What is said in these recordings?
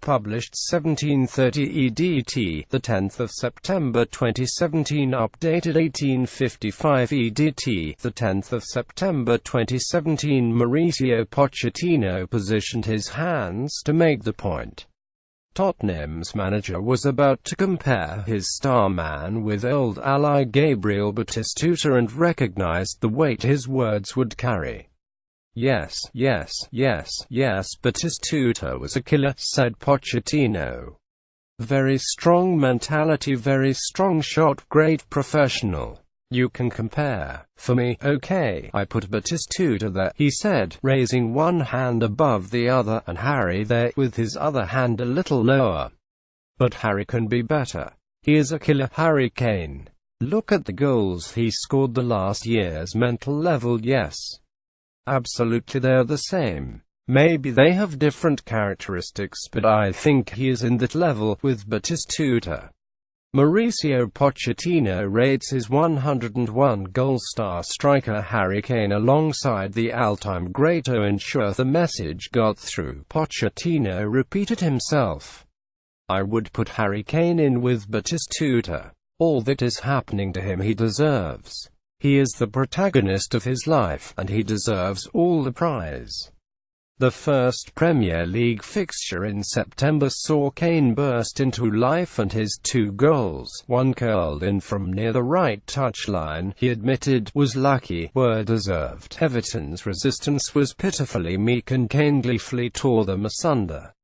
Published 1730 EDT, the 10th of September 2017. Updated 1855 EDT, the 10th of September 2017. Mauricio Pochettino positioned his hands to make the point. Tottenham's manager was about to compare his star man with old ally Gabriel Batistuta and recognized the weight his words would carry. Yes, Batistuta was a killer, said Pochettino. Very strong mentality, very strong shot, great professional. You can compare. For me, okay, I put Batistuta there, he said, raising one hand above the other, and Harry there, with his other hand a little lower. But Harry can be better. He is a killer, Harry Kane. Look at the goals he scored. The last year's mental level, yes. Absolutely, they're the same. Maybe they have different characteristics, but I think he is in that level with Batistuta. Mauricio Pochettino rates his 101-goal star striker Harry Kane alongside the all-time greatTo. Ensure the message got through, Pochettino repeated himself. I would put Harry Kane in with Batistuta. All that is happening to him he deserves. He is the protagonist of his life, and he deserves all the prize. The first Premier League fixture in September saw Kane burst into life, and his 2 goals, one curled in from near the right touchline, he admitted, was lucky, were deserved. Everton's resistance was pitifully meek, and Kane gleefully tore them asunder.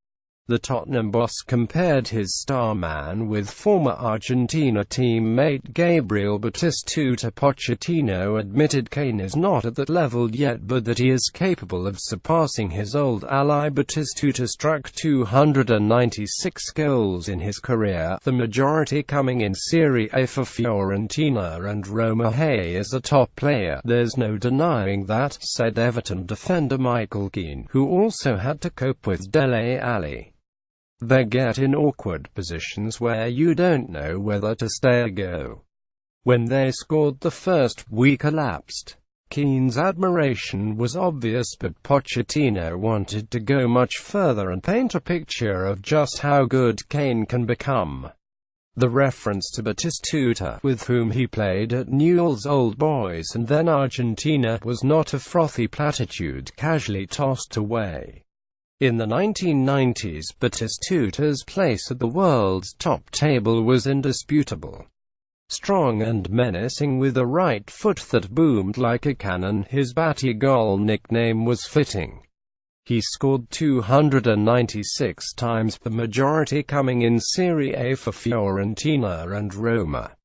The Tottenham boss compared his star man with former Argentina teammate Gabriel Batistuta. Pochettino admitted Kane is not at that level yet, but that he is capable of surpassing his old ally. Batistuta struck 296 goals in his career, the majority coming in Serie A for Fiorentina and Roma. He is a top player, there's no denying that, said Everton defender Michael Keane, who also had to cope with Dele Alli. They get in awkward positions where you don't know whether to stay or go. When they scored, the first week elapsed. Keane's admiration was obvious, but Pochettino wanted to go much further and paint a picture of just how good Kane can become. The reference to Batistuta, with whom he played at Newell's Old Boys and then Argentina, was not a frothy platitude casually tossed away. In the 1990s, Batistuta's place at the world's top table was indisputable. Strong and menacing with a right foot that boomed like a cannon, his Batigol nickname was fitting. He scored 296 times, the majority coming in Serie A for Fiorentina and Roma.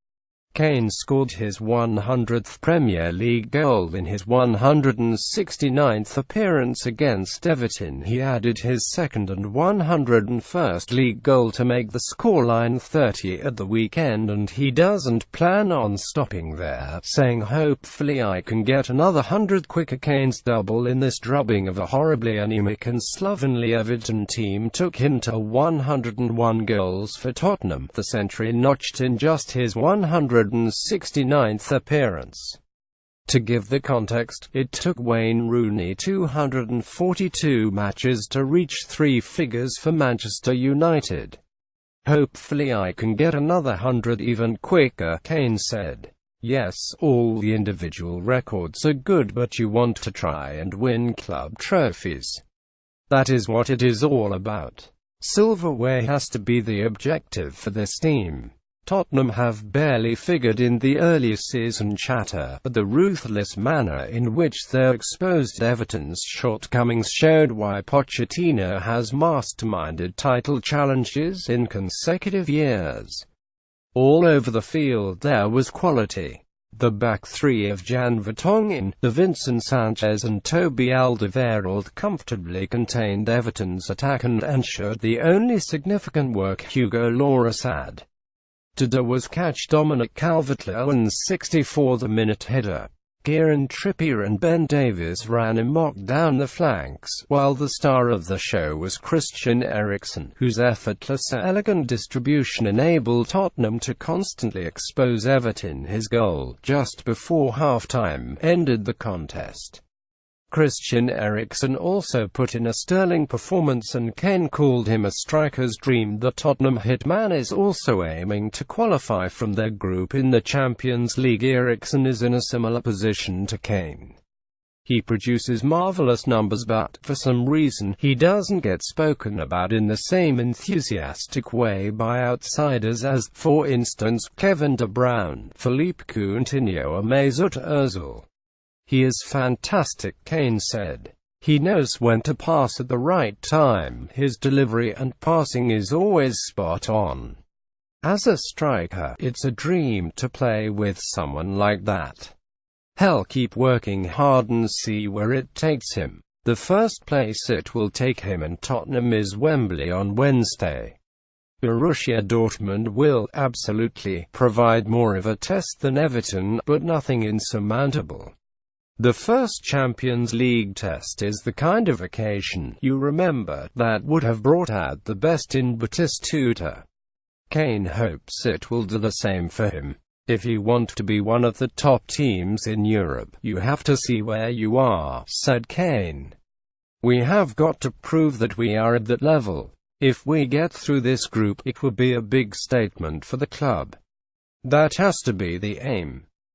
Kane scored his 100th Premier League goal in his 169th appearance against Everton. He added his second and 101st league goal to make the scoreline 30 at the weekend, and he doesn't plan on stopping there, saying, "Hopefully I can get another 100 quicker." Kane's double in this drubbing of a horribly anemic and slovenly Everton team took him to 101 goals for Tottenham, the century notched in just his 169th appearance. To give the context, it took Wayne Rooney 242 matches to reach 3 figures for Manchester United. "Hopefully I can get another 100 even quicker," Kane said. Yes, all the individual records are good, but you want to try and win club trophies. That is what it is all about. Silverware has to be the objective for this team. Tottenham have barely figured in the early season chatter, but the ruthless manner in which they exposed Everton's shortcomings showed why Pochettino has masterminded title challenges in consecutive years. All over the field there was quality. The back three of Jan Vertonghen, Davinson Sanchez and Toby Alderweireld comfortably contained Everton's attack and ensured the only significant work Hugo Lloris had to do was catch Dominic Calvert-Lewin's 64th-minute header. Kieran Trippier and Ben Davies ran amok down the flanks, while the star of the show was Christian Eriksen, whose effortless, elegant distribution enabled Tottenham to constantly expose Everton. His goal, just before half-time, ended the contest. Christian Eriksen also put in a sterling performance and Kane called him a striker's dream. The Tottenham hitman is also aiming to qualify from their group in the Champions League. Eriksen is in a similar position to Kane. He produces marvelous numbers, but for some reason, he doesn't get spoken about in the same enthusiastic way by outsiders as, for instance, Kevin De Bruyne, Philippe Coutinho or Mesut Ozil. "He is fantastic," Kane said. "He knows when to pass at the right time. His delivery and passing is always spot on. As a striker, it's a dream to play with someone like that. He'll keep working hard and see where it takes him. The first place it will take him and Tottenham is Wembley on Wednesday. Borussia Dortmund will absolutely provide more of a test than Everton, but nothing insurmountable. The first Champions League test is the kind of occasion, you remember, that would have brought out the best in Batistuta. Kane hopes it will do the same for him. If you want to be one of the top teams in Europe, you have to see where you are," said Kane. "We have got to prove that we are at that level. If we get through this group, it will be a big statement for the club. That has to be the aim.